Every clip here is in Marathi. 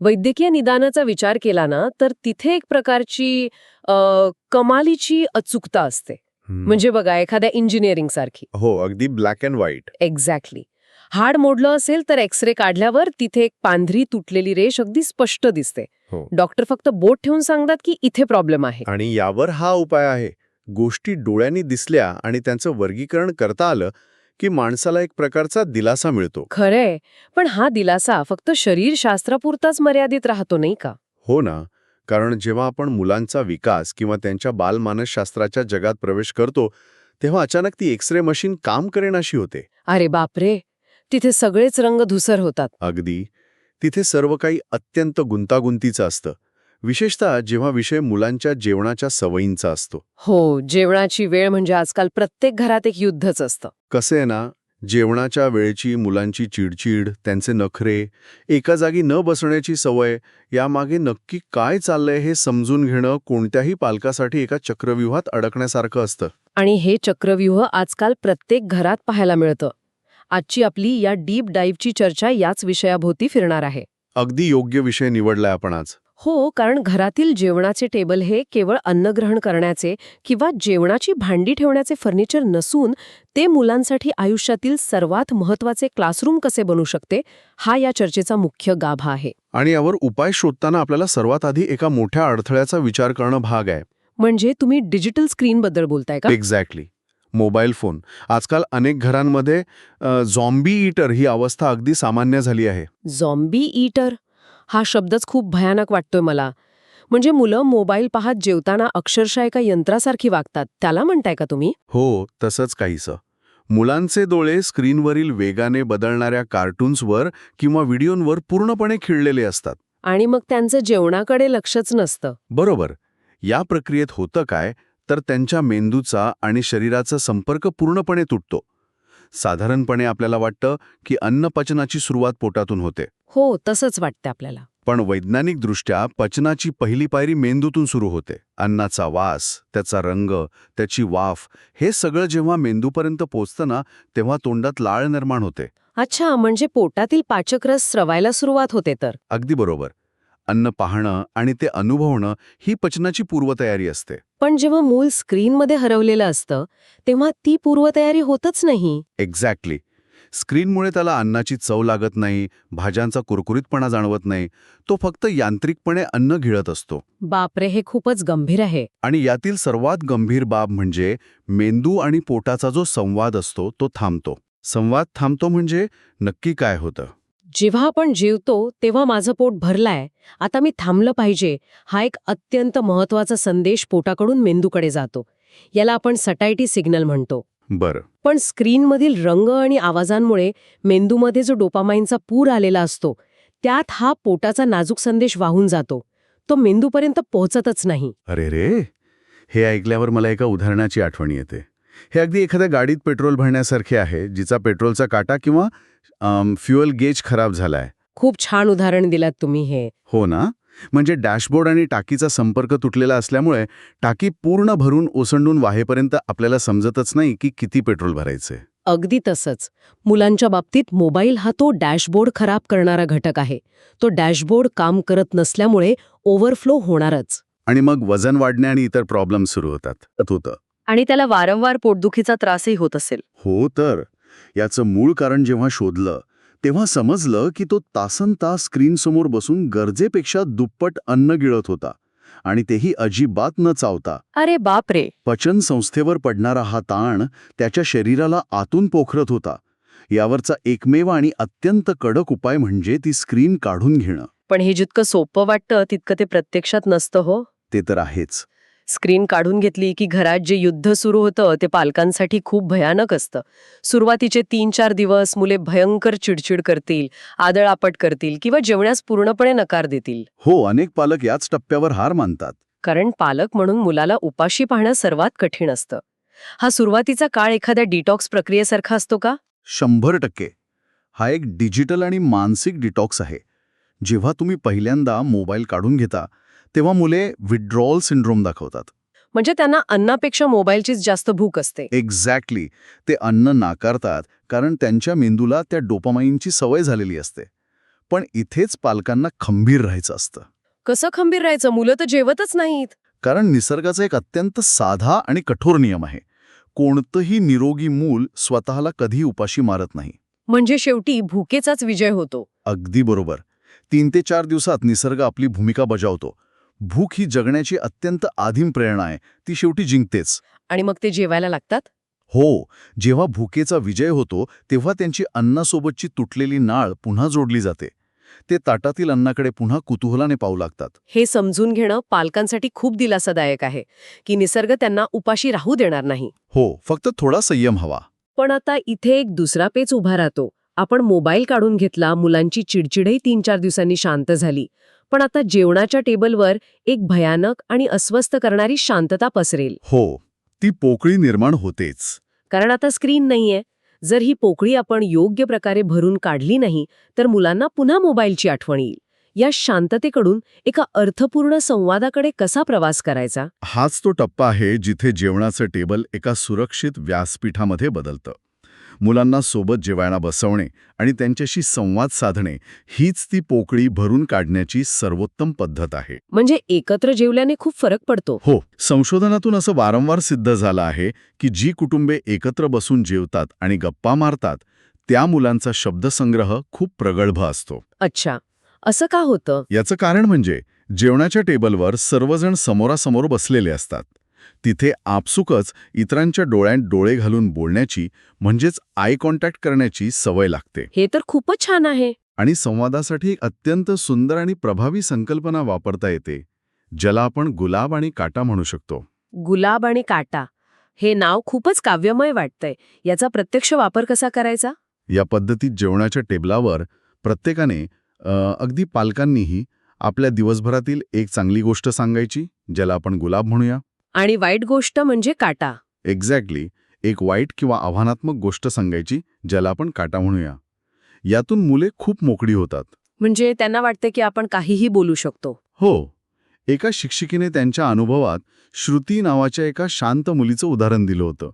वैद्यकीय निदानाचा विचार केला ना, तर तिथे एक प्रकारची अ, कमालीची अचूकता असते. हं. म्हणजे बघा, एखाद्या इंजिनिअरिंग सारखी. हो, अगदी ब्लॅक अँड व्हाईट. एक्झॅक्टली. हाड मोडलं असेल तर एक्सरे काढल्यावर तिथे एक पांढरी तुटलेली रेष अगदी स्पष्ट दिसते. हो. डॉक्टर फक्त बोट ठेवून सांगतात की इथे प्रॉब्लेम आहे. आणि यावर हा उपाय आहे. गोष्टी डोळ्यांनी दिसल्या आणि त्यांचं वर्गीकरण करता आलं, की माणसाला एक प्रकारचा दिलासा मिळतो. खरंय, पण हा दिलासा फक्त शरीरशास्त्रापुरताच मर्यादित राहतो नाही का? हो ना, कारण जेव्हा आपण मुलांचा विकास किंवा त्यांच्या बालमानसशास्त्राच्या जगात प्रवेश करतो, तेव्हा अचानक ती एक्स-रे मशीन काम करेनाशी होते. अरे बापरे, तिथे सगळेच रंग धुसर होतात. अगदी. तिथे सर्व काही अत्यंत गुंतागुंतीचं असतं. विशेषतः जेव्हा विषय मुलांच्या जेवणाच्या सवयींचा असतो. हो, जेवणाची वेळ म्हणजे आजकाल प्रत्येक घरात एक युद्धच असतं. कसं आहे ना, जेवणाच्या वेळेची मुलांची चिडचिड, त्यांचे नखरे, एका जागी न बसण्याची सवय, यामागे नक्की काय चाललंय हे समजून घेणं कोणत्याही पालकासाठी एका चक्रव्यूहात अडकण्यासारखं असतं. आणि हे चक्रव्यूह आजकाल प्रत्येक घरात पाहायला मिळतं. आजची आपली या डीप डाईव्हची चर्चा याच विषयाभोवती फिरणार आहे. अगदी योग्य विषय निवडलाय आपण आज. हो, कारण घरातील जेवणाचे टेबल हे केवळ अन्नग्रहण करण्याचे किंवा जेवणाची भांडी ठेवण्याचे फर्निचर नसून ते मुलांसाठी आयुष्यातील सर्वात महत्त्वाचे क्लासरूम कसे बनू शकते, हा या चर्चेचा मुख्य गाभा आहे. आणि यावर उपाय शोधताना आपल्याला सर्वात आधी एका मोठ्या अडथळ्याचा विचार करणं भाग आहे. म्हणजे तुम्ही डिजिटल स्क्रीनबद्दल बोलताय का? एक्झॅक्टली. Mobile phone. आजकाल अनेक घरांमध्ये झॉम्बी ईटर ही अवस्था अगदी सामान्य झाली आहे. झॉम्बी ईटर हा शब्दच खूप भयानक वाटतोय मला. म्हणजे मुलं मोबाईल पाहत जेवताना अक्षरशः एका यंत्रासारखी वागतात, त्याला म्हणताय का तुम्ही? हो, तसंच काहीसं. मुलांचे डोळे स्क्रीनवरील वेगाने बदलणाऱ्या कार्टून्सवर किंवा व्हिडिओंवर पूर्णपणे खिळलेले असतात. आणि मग त्यांचं जेवणाकडे लक्षच नसतं. बरोबर. या प्रक्रियेत होतं काय, तर त्यांच्या मेंदूचा आणि शरीराचा संपर्क पूर्णपणे तुटतो. साधारणपणे आपल्याला वाटतं की अन्नपचनाची सुरुवात पोटातून होते. हो, तसंच वाटतं आपल्याला. पण वैज्ञानिकदृष्ट्या पचनाची पहिली पायरी मेंदूतून सुरू होते. अन्नाचा वास, त्याचा रंग, त्याची वाफ, हे सगळं जेव्हा मेंदूपर्यंत पोचतं ना, तेव्हा तोंडात लाळ निर्माण होते. अच्छा, म्हणजे पोटातील पाचकरस स्रवायला सुरुवात होते तर. अगदी बरोबर. अन्न पाहणं आणि ते अनुभवणं ही पचनाची पूर्वतयारी असते. पण जेव्हा मूल स्क्रीनमध्ये हरवलेलं असतं, तेव्हा ती पूर्वतयारी होतच नाही. एक्झॅक्टली. स्क्रीनमुळे त्याला अन्नाची चव लागत नाही, भाज्यांचा कुरकुरीतपणा जाणवत नाही. तो फक्त यांत्रिकपणे अन्न गिळत असतो. बापरे, हे खूपच गंभीर आहे. आणि यातील सर्वात गंभीर बाब म्हणजे मेंदू आणि पोटाचा जो संवाद असतो तो थांबतो. संवाद थांबतो म्हणजे नक्की काय होतं? जेव्हा आपण जेवतो तेव्हा माझं पोट भरलंय, आता मी थांबलं पाहिजे, हा एक अत्यंत महत्वाचा संदेश पोटाकडून मेंदूकडे जातो. याला आपण सटायटी सिग्नल म्हणतो. बरं. पण स्क्रीनमधील रंग आणि आवाजांमुळे मेंदूमध्ये जो डोपामाइनचा पूर आलेला असतो, त्यात हा पोटाचा नाजूक संदेश वाहून जातो. तो मेंदूपर्यंत पोहोचतच नाही. अरे रे! हे ऐकल्यावर मला एका उदाहरणाची आठवण येते. हे अगदी एखाद्या गाडीत पेट्रोल भरण्यासारखे आहे, जिचा पेट्रोलचा काटा किंवा फ्युएल गेज खराब झालाय. खूप छान उदाहरण दिलात तुम्ही हे. हो ना? म्हणजे डॅशबोर्ड आणि टाकीचा संपर्क तुटलेला असल्यामुळे टाकी पूर्ण भरून ओसंडून वाहेपर्यंत आपल्याला समजतच नाही की किती पेट्रोल भरायचे. अगदी तसंच. मुलांच्या बाबतीत मोबाईल हा तो डॅशबोर्ड खराब करणारा घटक आहे. तो डॅशबोर्ड काम करत नसल्यामुळे ओव्हरफ्लो होणारच. आणि मग वजन वाढणे आणि इतर प्रॉब्लेम सुरू होतं. आणि त्याला वारंवार पोटदुखीचा त्रासही होत असेल. हो तर. याचं मूळ कारण जेव्हा शोधलं, तेव्हा समजलं की तो तासनतास स्क्रीनसमोर बसून गरजेपेक्षा दुप्पट अन्न गिळत होता. आणि तेही अजिबात न चावता. अरे बापरे. पचन संस्थेवर पडणारा हा ताण त्याच्या शरीराला आतून पोखरत होता. यावरचा एकमेव आणि अत्यंत कडक उपाय म्हणजे ती स्क्रीन काढून घेणं. पण हे जितकं सोपं वाटतं तितकं ते प्रत्यक्षात नसतं हो. ते तर आहेच. स्क्रीन काढून घेतली की घरात जे युद्ध सुरू होतं ते पालकांसाठी खूप भयानक असतं. सुरुवातीचे 3-4 दिवस मुले भयंकर चिडचिड करतील, आदळआपट करतील किंवा जेवण्यास पूर्णपणे नकार देतील. हो, अनेक पालक याच टप्प्यावर हार मानतात. कारण पालक म्हणून मुलाला उपाशी पाहणं सर्वात कठीण असतं. हा सुरुवातीचा काळ एखाद्या डिटॉक्स प्रक्रियेसारखा असतो का? 100%. हा एक डिजिटल आणि मानसिक डिटॉक्स आहे. जेव्हा तुम्ही पहिल्यांदा मोबाईल काढून घेता, तेव्हा मुले विथड्रॉल सिंड्रोम दाखवतात. म्हणजे त्यांना अन्नापेक्षा मोबाईलचीच जास्त भूक असते. एक्झॅक्टली. ते अन्न नाकारतात कारण त्यांच्या मेंदूला त्या डोपामाइनची सवय झालेली असते. पण इथेच पालकांना खंबीर राहायचं असतं. कसं खंबीर राहायचं? मुलं तर जेवतच नाहीत. कारण निसर्गाचा एक अत्यंत साधा आणि कठोर नियम आहे. कोणतंही निरोगी मूल स्वतःला कधी उपाशी मारत नाही. म्हणजे शेवटी भुकेचाच विजय होतो. अगदी बरोबर. 3 ते 4 दिवसात निसर्ग आपली भूमिका बजावतो. भूक ही जगण्याची अत्यंत आदिम प्रेरणा आहे, ती शेवटी जिंकतेच. आणि मग ते जेवायला लागतात. हो, जेव्हा भुकेचा विजय होतो तेव्हा त्यांची अन्नासोबतची तुटलेली नाळ पुन्हा जोडली जाते. ते ताटातील अन्नाकडे पुन्हा कुतूहलाने पाहू लागतात. हे समजून घेणं पालकांसाठी खूप दिलासादायक आहे की निसर्ग त्यांना उपाशी राहू देणार नाही. हो, फक्त थोडा संयम हवा. पण आता इथे एक दुसरा पेच उभा राहतो. आपण मोबाईल काढून घेतला, मुलांची चिडचिडही 3-4 दिवसांनी शांत झाली. पण आता जेवणाच्या टेबलवर एक भयानक आणि अस्वस्थ करणारी शांतता पसरेल. हो, ती पोकळी निर्माण होतेच. कारण आता स्क्रीन नाहीये. जर ही पोकळी आपण योग्य प्रकारे भरून काढली नाही तर मुलांना पुन्हा मोबाईलची आठवण येईल. या शांततेकडून एका अर्थपूर्ण संवादाकडे कसा प्रवास करायचा? हाच तो टप्पा आहे जिथे जेवणाचं टेबल एका सुरक्षित व्यासपीठामध्ये बदलतं. मुलांना सोबत जेवायला बसवणे आणि त्यांच्याशी संवाद साधणे हीच ती पोकळी भरून काढण्याची सर्वोत्तम पद्धत आहे. म्हणजे एकत्र जेवल्याने खूप फरक पडतो. हो, संशोधनातून असं वारंवार सिद्ध झालं आहे की जी कुटुंबे एकत्र बसून जेवतात आणि गप्पा मारतात त्या मुलांचा शब्दसंग्रह खूप प्रगल्भ असतो. अच्छा, असं का होतं? याचं कारण म्हणजे जेवणाच्या टेबलवर सर्वजण समोरासमोर बसलेले असतात. तिथे आपसुकच इतरांच्या डोळ्यात डोळे घालून बोलण्याची म्हणजेच आय कॉन्टॅक्ट करण्याची सवय लागते. हे तर खूपच छान आहे. आणि संवादासाठी एक अत्यंत सुंदर आणि प्रभावी संकल्पना वापरता येते, ज्याला आपण गुलाब आणि काटा म्हणू शकतो. गुलाब आणि काटा हे नाव खूपच काव्यमय वाटतंय. याचा प्रत्यक्ष वापर कसा करायचा? या पद्धतीत जेवणाच्या टेबलावर प्रत्येकाने अगदी पालकांनीही आपल्या दिवसभरातील एक चांगली गोष्ट सांगायची, ज्याला आपण गुलाब म्हणूया. आणि वाईट गोष्ट म्हणजे काटा. एक्झॅक्टली, एक वाईट किंवा आव्हानात्मक गोष्ट सांगायची, ज्याला आपण काटा म्हणूया. यातून मुले खूप मोकळी होतात. म्हणजे त्यांना वाटते की आपण काहीही बोलू शकतो. हो, एका शिक्षिकेने त्यांच्या अनुभवात श्रुती नावाच्या एका शांत मुलीचं उदाहरण दिलं होतं.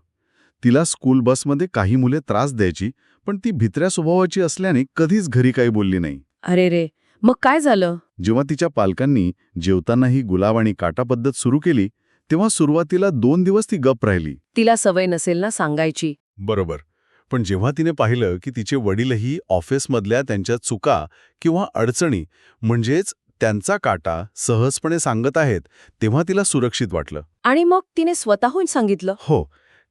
तिला स्कूल बसमध्ये काही मुले त्रास द्यायची, पण ती भित्र्या स्वभावाची असल्याने कधीच घरी काही बोलली नाही. अरे रे, मग काय झालं? जेव्हा तिच्या पालकांनी जेवतानाही गुलाब आणि काटा पद्धत सुरू केली तेव्हा सुरुवातीला 2 दिवस ती गप्प राहिली. तिला सवय नसेल ना सांगायची. बरोबर. पण जेव्हा तिने पाहिलं की तिचे वडीलही ऑफिसमधल्या त्यांच्या चुका किंवा अडचणी म्हणजेच त्यांचा काटा सहजपणे सांगत आहेत, तेव्हा तिला सुरक्षित वाटलं. आणि मग तिने स्वतःहून सांगितलं. हो,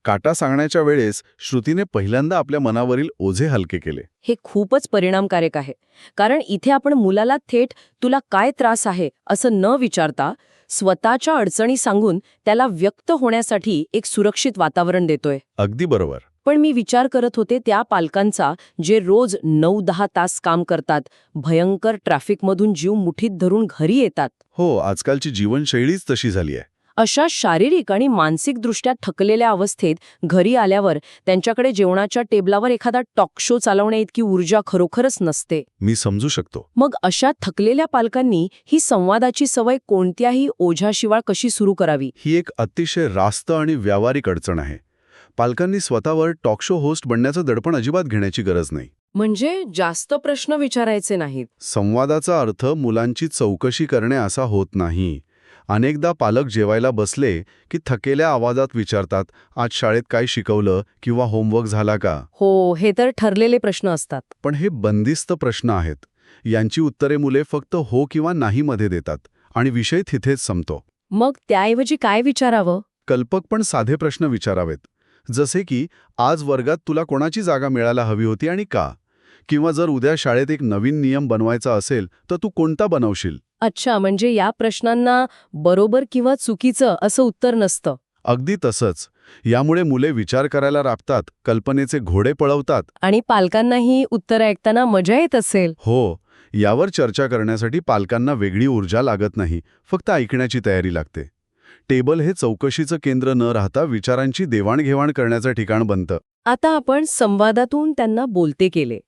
काटा सांगण्याच्या वेळेस श्रुतीने पहिल्यांदा आपल्या मनावरील ओझे हलके केले. हे खूपच परिणामकारक आहे. कारण इथे आपण मुलाला थेट तुला काय त्रास आहे असं न विचारता स्वतःच्या अडचणी सांगून त्याला व्यक्त होण्यासाठी एक सुरक्षित वातावरण देतोय. अगदी बरोबर. पण मी विचार करत होते त्या पालकांचा जे रोज 9-10 तास काम करतात, भयंकर ट्रॅफिकमधून जीव मुठीत धरून घरी येतात. हो, आजकालची जीवनशैलीच तशी झाली आहे. अशा शारीरिक आणि मानसिकदृष्ट्या थकलेल्या अवस्थेत घरी आल्यावर त्यांच्याकडे जेवणाच्या टेबलावर एखादा टॉक शो चालवण्याइतकी ऊर्जा खरोखरच नसते. मी समजू शकतो. मग अशा थकलेल्या पालकांनी ही संवादाची सवय कोणत्याही ओझ्याशिवाय कशी सुरू करावी? ही एक अतिशय रास्त आणि व्यावहारिक अडचण आहे. पालकांनी स्वतःवर टॉक शो होस्ट बनण्याचं दडपण अजिबात घेण्याची गरज नाही. म्हणजे जास्त प्रश्न विचारायचे नाहीत. संवादाचा अर्थ मुलांची चौकशी करणे असा होत नाही. अनेकदा पालक जेवायला बसले की थकेल्या आवाजात विचारतात, आज शाळेत काय शिकवलं किंवा होमवर्क झाला का? हो, हे तर ठरलेले प्रश्न असतात. पण हे बंदिस्त प्रश्न आहेत. यांची उत्तरे मुले फक्त हो किंवा नाही मध्ये देतात आणि विषय तिथेच संपतो. मग त्याऐवजी काय विचारावं? कल्पक पण साधे प्रश्न विचारावेत. जसे की, आज वर्गात तुला कोणाची जागा मिळायला हवी होती आणि का? किंवा जर उद्या शाळेत एक नवीन नियम बनवायचा असेल तर तू कोणता बनवशील? अच्छा, म्हणजे या प्रश्नांना बरोबर किंवा चुकीचं असं उत्तर नसतं. अगदी तसंच. यामुळे मुले विचार करायला लागतात, कल्पनेचे घोडे पळवतात. आणि पालकांनाही उत्तर ऐकताना मजा येत असेल. हो, यावर चर्चा करण्यासाठी पालकांना वेगळी ऊर्जा लागत नाही, फक्त ऐकण्याची तयारी लागते. टेबल हे चौकशीचं केंद्र न राहता विचारांची देवाणघेवाण करण्याचं ठिकाण बनतं. आता आपण संवादातून त्यांना बोलते केले,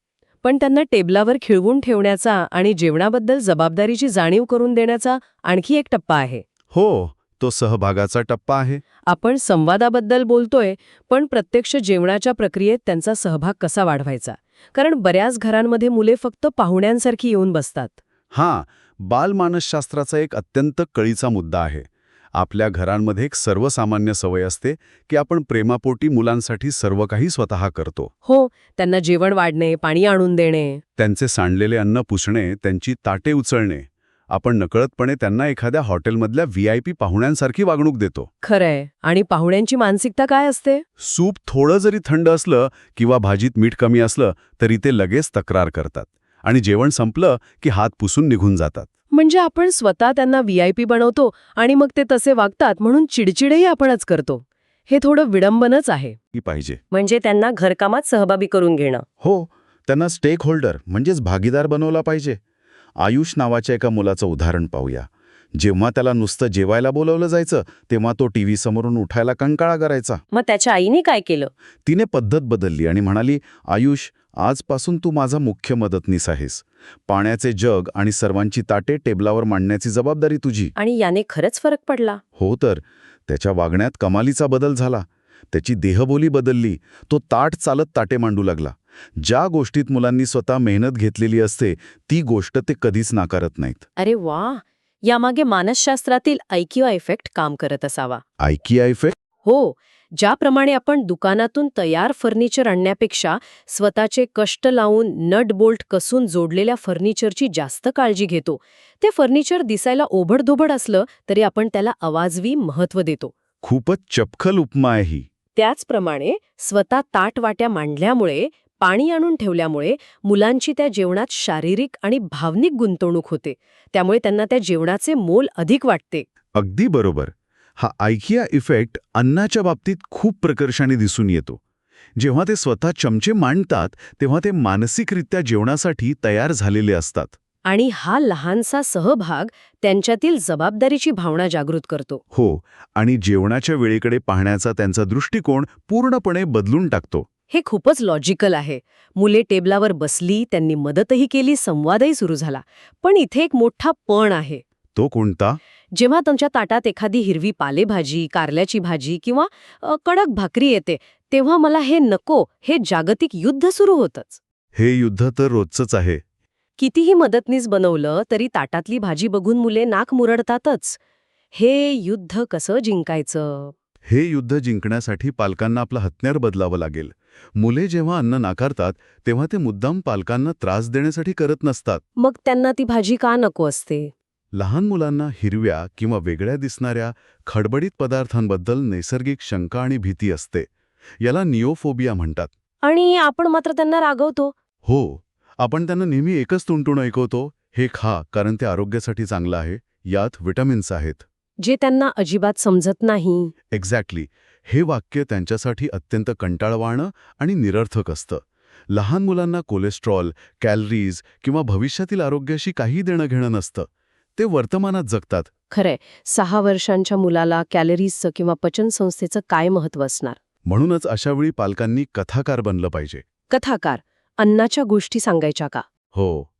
पण त्यांना टेबलावर खिळवून ठेवण्याचा आणि जेवणाबद्दल जबाबदारीची जाणीव करून देण्याचा आणखी एक टप्पा आहे. हो, तो सहभागाचा टप्पा आहे. आपण संवादाबद्दल बोलतोय, पण प्रत्यक्ष जेवणाच्या प्रक्रियेत त्यांचा सहभाग कसा वाढवायचा? कारण बऱ्याच घरांमध्ये मुले फक्त पाहुण्यांसारखी येऊन बसतात. हां, बालमानसशास्त्राचा एक अत्यंत कळीचा मुद्दा आहे. आपल्या घरांमध्ये एक सर्वसामान्य सवय असते की आपण प्रेमापोटी मुलांसाठी सर्व काही स्वतः करतो. हो, त्यांना जेवण वाढणे, पाणी आणून देणे. त्यांचे सांडलेले अन्न पुसणे, त्यांची ताटे उचलणे. आपण नकळतपणे त्यांना एखाद्या हॉटेलमधल्या VIP पाहुण्यांसारखी वागणूक देतो. खरंय. आणि पाहुण्यांची मानसिकता काय असते? सूप थोडं जरी थंड असलं किंवा भाजीत मीठ कमी असलं तरी ते लगेच तक्रार करतात आणि जेवण संपलं की हात पुसून निघून जातात. म्हणजे आपण स्वतः त्यांना VIP बनवतो आणि मग ते तसे वागतात म्हणून चिडचिडही आपणच करतो. हे थोडं विडंबनच आहे. की पाहिजे. म्हणजे त्यांना घरकामात सहभागी करून घेणं. हो, त्यांना स्टेक होल्डर म्हणजेच भागीदार बनवला पाहिजे. आयुष नावाच्या एका मुलाचं उदाहरण पाहूया. जेव्हा त्याला नुसतं जेवायला बोलवलं जायचं तेव्हा तो टीव्ही समोरून उठायला कंटाळा करायचा. मग त्याच्या आईने काय केलं? तिने पद्धत बदलली आणि म्हणाली, आयुष, आजपासून तू माझा मुख्य मदतनीस आहेस. पाण्याचे जग आणि सर्वांची ताटे टेबलावर मांडण्याची जबाबदारी तुझी. आणि याने खरंच फरक पडला. हो तर, त्याच्या वागण्यात कमालीचा बदल झाला. त्याची देहबोली बदलली. तो ताट चालत ताटे मांडू लागला. ज्या गोष्टीत मुलांनी स्वतः मेहनत घेतलेली असते ती गोष्ट ते कधीच नाकारत नाहीत. अरे वा, यामागे मानसशास्त्रातील IQ इफेक्ट काम करत असावा. IKEA effect? हो, ज्याप्रमाणे आपण दुकानातून तयार फर्निचर आणण्यापेक्षा स्वतःचे कष्ट लावून नट बोल्ट कसून जोडलेल्या फर्निचरची जास्त काळजी घेतो. ते फर्निचर दिसायला ओबडधोबड असलं तरी आपण त्याला अवाजवी महत्त्व देतो. खूपच चपखल उपमा आहे ही. त्याचप्रमाणे स्वतः ताटवाट्या मांडल्यामुळे, पाणी आणून ठेवल्यामुळे मुलांची त्या जेवणात शारीरिक आणि भावनिक गुंतवणूक होते. त्यामुळे त्यांना त्या जेवणाचे मोल अधिक वाटते. अगदी बरोबर. हा IKEA इफेक्ट अन्नाच्या बाबतीत खूप प्रकर्षाने दिसून येतो. जेव्हा ते स्वतः चमचे मांडतात तेव्हा ते मानसिकरित्या जेवणासाठी तयार झालेले असतात. आणि हा लहानसा सहभाग त्यांच्यातील जबाबदारीची भावना जागृत करतो. हो, आणि जेवणाच्या वेळेकडे पाहण्याचा त्यांचा दृष्टिकोन पूर्णपणे बदलून टाकतो. हे खूपच लॉजिकल आहे. मुले टेबलावर बसली, त्यांनी मदतही केली, संवादही सुरू झाला. पण इथे एक मोठा पण आहे. तो कोणता? जेव्हा तुमच्या ताटात एखादी हिरवी पालेभाजी, कारल्याची भाजी किंवा कडक भाकरी येते, तेव्हा मला हे नको, हे जागतिक युद्ध सुरू होतंच. हे युद्ध तर रोजचंच आहे. कितीही मदतनीस बनवलं तरी ताटातली भाजी बघून मुले नाक मुरडतातच. हे युद्ध कसं जिंकायचं? हे युद्ध जिंकण्यासाठी पालकांना आपलं हत्यार बदलावं लागेल. मुले जेव्हा अन्न नाकारतात तेव्हा ते मुद्दाम पालकांना त्रास देण्यासाठी करत नसतात. मग त्यांना ती भाजी का नको असते? लहान मुलांना हिरव्या किंवा वेगळ्या दिसणाऱ्या खडबडीत पदार्थांबद्दल नैसर्गिक शंका आणि भीती असते. याला निओफोबिया म्हणतात. आणि आपण मात्र त्यांना रागवतो. हो, आपण त्यांना नेहमी एकच तुणतुण ऐकवतो, हे खा कारण ते आरोग्यासाठी चांगलं आहे, यात विटामिन्स आहेत. जे त्यांना अजिबात समजत नाही. एक्झॅक्टली. हे वाक्य त्यांच्यासाठी अत्यंत कंटाळवाणं आणि निरर्थक असतं. लहान मुलांना कोलेस्ट्रॉल, कॅलरीज किंवा भविष्यातील आरोग्याशी काही देणं घेणं नसतं. ते वर्तमानात जगतात. खरंय, 6 वर्षांच्या मुलाला कॅलरीजचं किंवा पचनसंस्थेचं काय महत्त्व असणार? म्हणूनच अशावेळी पालकांनी कथाकार बनलं पाहिजे. कथाकार, अन्नाच्या गोष्टी सांगायच्या का? हो,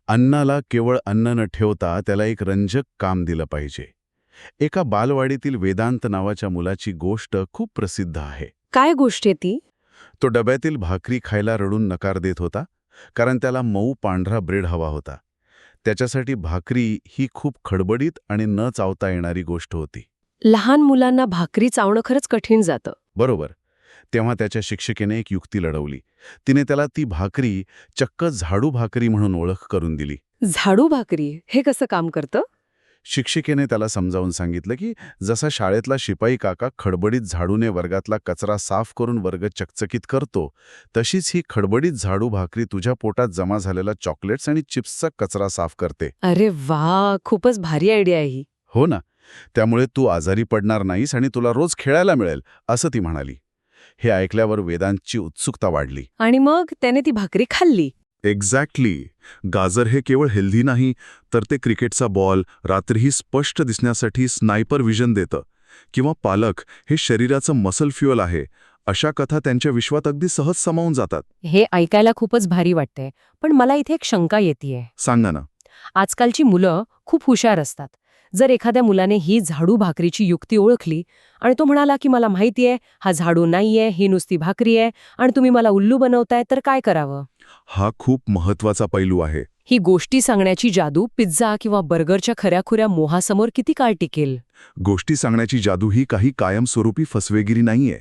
अन्नाला केवळ अन्न न ठेवता त्याला एक रंजक काम दिलं पाहिजे. एका बालवाडीतील वेदांत नावाच्या मुलाची गोष्ट खूप प्रसिद्ध आहे. काय गोष्ट आहे ती? तो डब्यातील भाकरी खायला रडून नकार देत होता कारण त्याला मऊ पांढरा ब्रेड हवा होता. त्याच्यासाठी भाकरी ही खूप खडबडीत आणि न चावता येणारी गोष्ट होती. लहान मुलांना भाकरी चावणं खरंच कठीण जातं. बरोबर. तेव्हा त्याच्या शिक्षिकेने एक युक्ती लढवली. तिने त्याला ती भाकरी चक्क झाडू भाकरी म्हणून ओळख करून दिली. झाडू भाकरी हे कसं काम करतं? शिक्षिकेने त्याला समजावून सांगितलं की जसा शाळेतला शिपाई काका खडबडीत झाडूने वर्गातला कचरा साफ करून वर्ग चकचकीत करतो, तशीच ही खडबडीत झाडू भाकरी तुझ्या पोटात जमा झालेला चॉकलेट्स आणि चिप्सचा कचरा साफ करते. अरे वा, खूपच भारी आयडिया आहे ही. हो ना. त्यामुळे तू आजारी पडणार नाहीस आणि तुला रोज खेळायला मिळेल, असं ती म्हणाली. हे ऐकल्यावर वेदांतची उत्सुकता वाढली. आणि मग त्याने ती भाकरी खाल्ली. एक्झॅक्टली. गाजर हे केवळ हेल्दी नाही, तर ते क्रिकेटचा बॉल रात्रीही स्पष्ट दिसण्यासाठी स्नायपर विजन देतं. किंवा पालक हे शरीराचं मसल फ्युअल आहे. अशा कथा त्यांच्या विश्वात अगदी सहज समावून जातात. हे ऐकायला खूपच भारी वाटतंय, पण मला इथे एक शंका येतेय. सांगा ना. आजकालची मुलं खूप हुशार असतात. जर एखाद्या मुलाने ही झाडू भाकरीची युक्ती ओळखली आणि तो म्हणाला की मला माहितीये हा झाडू नाहीये, ही नुसती भाकरी आहे आणि तुम्ही मला उल्लू बनवताय, तर काय करावं? हा खूप महत्वाचा पैलू आहे. ही गोष्टी सांगण्याची जादू पिझ्झा किंवा बर्गरच्या खऱ्याखुऱ्या मोहासमोर किती काळ टिकेल? गोष्टी सांगण्याची जादू ही काही कायमस्वरूपी फसवेगिरी नाहीये.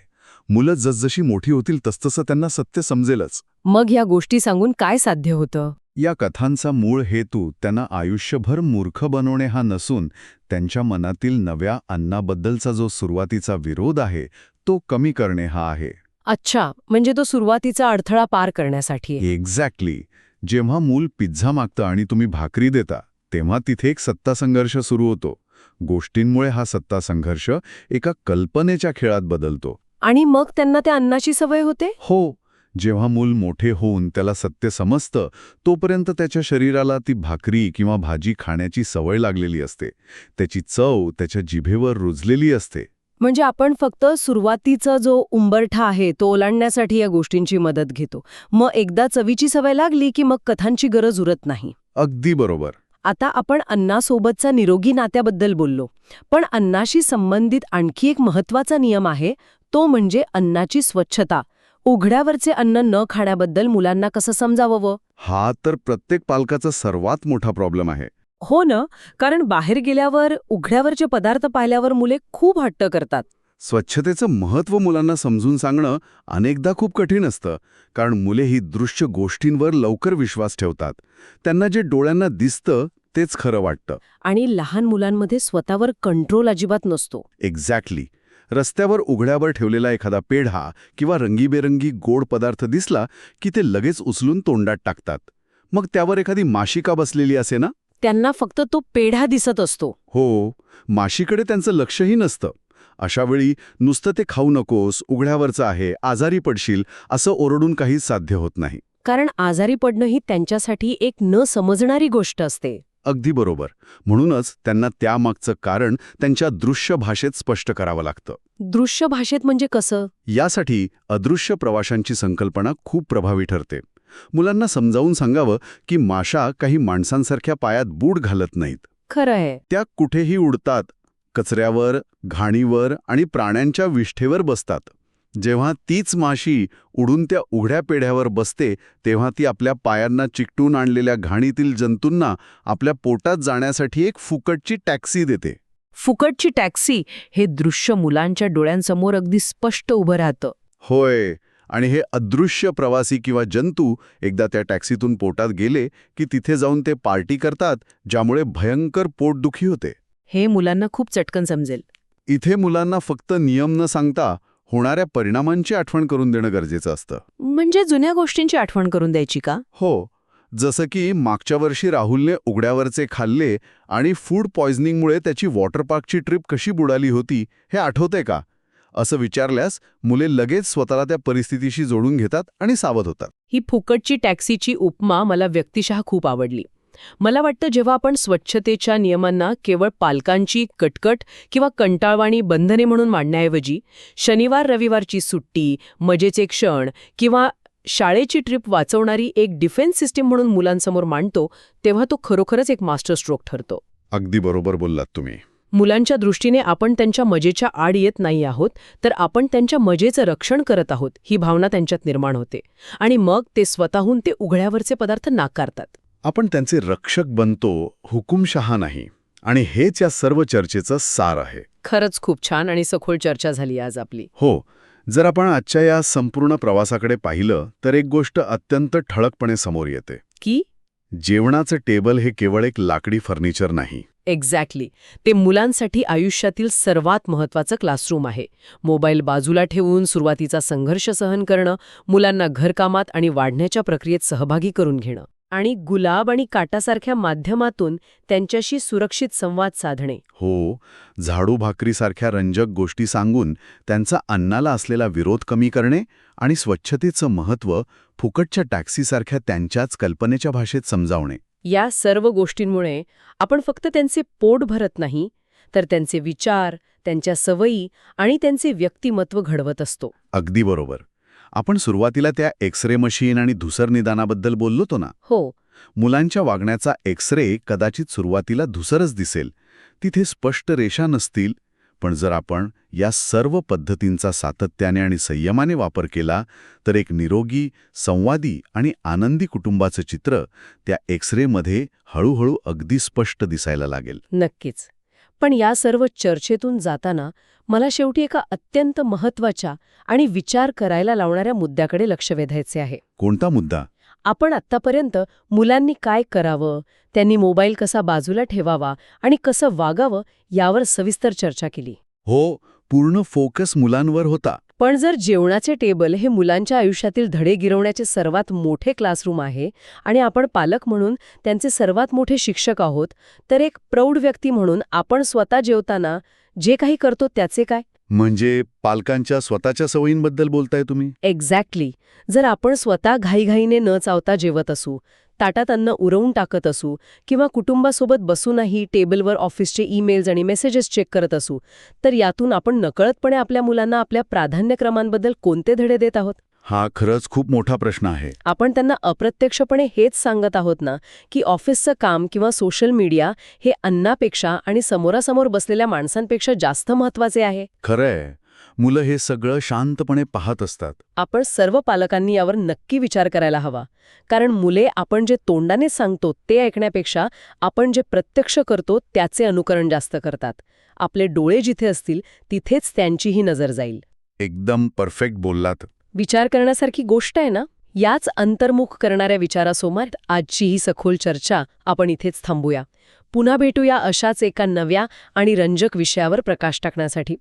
मुलं जसजशी मोठी होतील तसतसं त्यांना सत्य समजेलच. मग या गोष्टी सांगून काय साध्य होतं? या कथांचा मूळ हेतू त्यांना आयुष्यभर मूर्ख बनवणे हा नसून त्यांच्या मनातील नव्या अन्नाबद्दलचा जो सुरुवातीचा विरोध आहे तो कमी करणे हा आहे. अच्छा, म्हणजे तो सुरुवातीचा अडथळा पार करण्यासाठी आहे. एक्झॅक्टली. जेव्हा मूल पिझ्झा मागतं आणि तुम्ही भाकरी देता तेव्हा तिथे एक सत्ता संघर्ष सुरू होतो. गोष्टींमुळे हा सत्ता संघर्ष एका कल्पनेच्या खेळात बदलतो. आणि मग त्यांना त्या अन्नाची सवय होते? हो. जेव्हा मूल मोठे होऊन त्याला सत्य समजतं तोपर्यंत त्याच्या शरीराला ती भाकरी किंवा भाजी खाण्याची सवय लागलेली असते. त्याची चव त्याच्या जिभेवर रुजलेली असते. म्हणजे आपण फक्त सुरुवातीचा जो उंबरठा आहे तो ओलांडण्यासाठी या गोष्टींची मदत घेतो. मग एकदा चवीची सवय लागली की मग कथांची गरज उरत नाही. अगदी बरोबर. आता आपण अन्नासोबतचा निरोगी नात्याबद्दल बोललो, पण अन्नाशी संबंधित आणखी एक महत्वाचा नियम आहे, तो म्हणजे अन्नाची स्वच्छता. उघड्यावरचे अन्न न खाण्याबद्दल मुलांना कसं समजावं? हा तर प्रत्येक पालकाचा सर्वात मोठा प्रॉब्लेम आहे. हो ना, कारण बाहेर गेल्यावर उघड्यावरचे पदार्थ पाहिल्यावर मुले खूप हट्ट करतात. स्वच्छतेचं महत्त्व मुलांना समजून सांगणं अनेकदा खूप कठीण असतं, कारण मुले ही दृश्य गोष्टींवर लवकर विश्वास ठेवतात. त्यांना जे डोळ्यांना दिसतं तेच खरं वाटतं. आणि लहान मुलांमध्ये स्वतःवर कंट्रोल अजिबात नसतो. एक्झॅक्टली. रस्त्यावर उघड्यावर ठेवलेला एखादा पेढा किंवा रंगीबेरंगी गोड पदार्थ दिसला की ते लगेच उचलून तोंडात टाकतात. मग त्यावर एखादी माशी का बसलेली असे ना, त्यांना फक्त तो पेढा दिसत असतो. हो, माशीकडे त्यांचं लक्षही नसतं. अशावेळी नुसतं ते खाऊ नकोस, उघड्यावरचं आहे, आजारी पडशील असं ओरडून काहीच साध्य होत नाही. कारण आजारी पडणं ही त्यांच्यासाठी एक न समजणारी गोष्ट असते. अगदी बरोबर. म्हणूनच त्यांना त्यामागचं कारण त्यांच्या दृश्य भाषेत स्पष्ट करावं लागतं. दृश्य भाषेत म्हणजे कसं? यासाठी अदृश्य प्रवाशांची संकल्पना खूप प्रभावी ठरते. मुलांना समजावून सांगावं की माशा काही माणसांसारख्या पायात बूट घालत नाहीत. खरं आहे. त्या कुठेही उडतात, कचऱ्यावर, घाणीवर आणि प्राण्यांच्या विष्ठेवर बसतात. जेव्हा तीच माशी उडून त्या उघड्या पेढ्यावर बसते तेव्हा ती आपल्या पायांना चिकटून आणलेल्या घाणीतील जंतूंना आपल्या पोटात जाण्यासाठी एक फुकटची टॅक्सी देते. फुकटची टॅक्सी हे दृश्य मुलांच्या डोळ्यांसमोर अगदी स्पष्ट उभं राहतं. होय. आणि हे अदृश्य प्रवासी किंवा जंतू एकदा त्या टॅक्सीतून पोटात गेले की तिथे जाऊन ते पार्टी करतात, ज्यामुळे भयंकर पोटदुखी होते. हे मुलांना खूप चटकन समजेल. इथे मुलांना फक्त नियम न सांगता होणाऱ्या परिणामांची आठवण करून देणं गरजेचं असतं. म्हणजे जुन्या गोष्टींची आठवण करून द्यायची का? हो. जसं की मागच्या वर्षी राहुलने उघड्यावरचे खाल्ले आणि फूड पॉयझनिंगमुळे त्याची वॉटर पार्कची ट्रिप कशी बुडाली होती हे आठवतंय का, असं विचारल्यास मुले लगेच स्वतःला त्या परिस्थितीशी जोडून घेतात आणि सावध होतात. ही फुकटची टॅक्सीची उपमा मला व्यक्तिशः खूप आवडली. मला वाटतं जेव्हा आपण स्वच्छतेच्या नियमांना केवळ पालकांची कटकट किंवा कंटाळवाणी बंधने म्हणून मांडण्याऐवजी शनिवार रविवारची सुट्टी, मजेचे क्षण किंवा शाळेची ट्रिप वाचवणारी एक डिफेन्स सिस्टीम म्हणून मुलांसमोर मांडतो, तेव्हा तो खरोखरच एक मास्टर स्ट्रोक ठरतो. अगदी बरोबर बोललात तुम्ही. मुलांच्या दृष्टीने आपण त्यांच्या मजेच्या आड येत नाही आहोत, तर आपण त्यांच्या मजेचं रक्षण करत आहोत ही भावना त्यांच्यात निर्माण होते. आणि मग ते स्वतःहून ते उघड्यावरचे पदार्थ नाकारतात. आपण त्यांचे रक्षक बनतो, हुकुमशहा नाही. आणि हेच या सर्व चर्चेचं सार आहे. खरंच खूप छान आणि सखोल चर्चा झाली आज आपली. हो. जर आपण आजच्या या संपूर्ण प्रवासाकडे पाहिलं तर एक गोष्ट अत्यंत ठळकपणे समोर येते की जेवणाचं टेबल हे केवळ एक लाकडी फर्निचर नाही. एक्झॅक्टली. ते मुलांसाठी आयुष्यातील सर्वात महत्त्वाचं क्लासरूम आहे. मोबाईल बाजूला ठेवून सुरुवातीचा संघर्ष सहन करणं, मुलांना घरकामात आणि वाढण्याच्या प्रक्रियेत सहभागी करून घेणं आणि गुलाब आणि काटासारख्या माध्यमातून त्यांच्याशी सुरक्षित संवाद साधणे. हो. झाडू भाकरीसारख्या रंजक गोष्टी सांगून त्यांचा अन्नाला असलेला विरोध कमी करणे आणि स्वच्छतेचं महत्त्व फुकटच्या टॅक्सीसारख्या त्यांच्याच कल्पनेच्या भाषेत समजावणे. या सर्व गोष्टींमुळे आपण फक्त त्यांचे पोट भरत नाही, तर त्यांचे विचार, त्यांच्या सवयी आणि त्यांचे व्यक्तिमत्व घडवत असतो. अगदी बरोबर. आपण सुरुवातीला त्या एक्स-रे मशीन आणि धूसर निदानाबद्दल बोललो ना. हो. मुलांच्या वागण्याचा एक्स-रे कदाचित सुरुवातीला धूसरच दिसेल. तिथे स्पष्ट रेषा नसतील, पण जर आपण या सर्व पद्धतींचा सातत्याने आणि संयमाने वापर केला तर एक निरोगी, संवादी आणि आनंदी कुटुंबाचं चित्र त्या एक्स-रेमध्ये हळूहळू अगदी स्पष्ट दिसायला लागेल. नक्कीच. पण या सर्व चर्चेतून जाताना मला शेवटी एका अत्यंत महत्वाच्या आणि विचार करायला लावणाऱ्या मुद्द्याकडे लक्ष वेधायचे आहे. कोणता मुद्दा? आपण आत्तापर्यंत मुलांनी काय करावं, त्यांनी मोबाईल कसा बाजूला ठेवावा आणि कसं वागावं यावर सविस्तर चर्चा केली. हो, पूर्ण फोकस मुलांवर होता. पण जर जेवणाचे टेबल हे मुलांच्या आयुष्यातील धडे गिरवण्याचे सर्वात मोठे क्लासरूम आहे आणि आपण पालक म्हणून त्यांचे सर्वात मोठे शिक्षक आहोत, तर एक प्रौढ व्यक्ती म्हणून आपण स्वतः जेवताना जे काही करतो त्याचे काय? म्हणजे पालकांच्या स्वतःच्या सवयींबद्दल बोलताय तुम्ही? एक्झॅक्टली. जर आपण स्वतः घाईघाईने न चावता जेवत असू, ताटात अन्न उरवून टाकत असू किंवा कुटुंबासोबत बसूनही टेबलवर ऑफिसचे ईमेल्स आणि मेसेजेस चेक करत असू, तर यातून आपण नकळतपणे आपल्या मुलांना आपल्या प्राधान्यक्रमांबद्दल कोणते धडे देत आहोत? हा खरंच खूप मोठा प्रश्न आहे. आपण त्यांना अप्रत्यक्षपणे हेच सांगत आहोत ना की ऑफिसचं काम किंवा सोशल मीडिया हे अन्नापेक्षा आणि समोरासमोर बसलेल्या माणसांपेक्षा जास्त महत्वाचे आहे? खरंय, मुलं हे सगळं शांतपणे पाहत असतात. आपण सर्व पालकांनी यावर नक्की विचार करायला हवा. कारण मुले आपण जे तोंडाने सांगतो ते ऐकण्यापेक्षा आपण जे प्रत्यक्ष करतो त्याचे अनुकरण जास्त करतात. आपले डोळे जिथे असतील तिथेच त्यांचीही नजर जाईल. एकदम परफेक्ट बोललात. विचार करण्यासारखी गोष्ट आहे ना? याच अंतर्मुख करणाऱ्या विचारासोबत आजची ही सखोल चर्चा आपण इथेच थांबूया. पुन्हा भेटूया अशाच एका नव्या आणि रंजक विषयावर प्रकाश टाकण्यासाठी.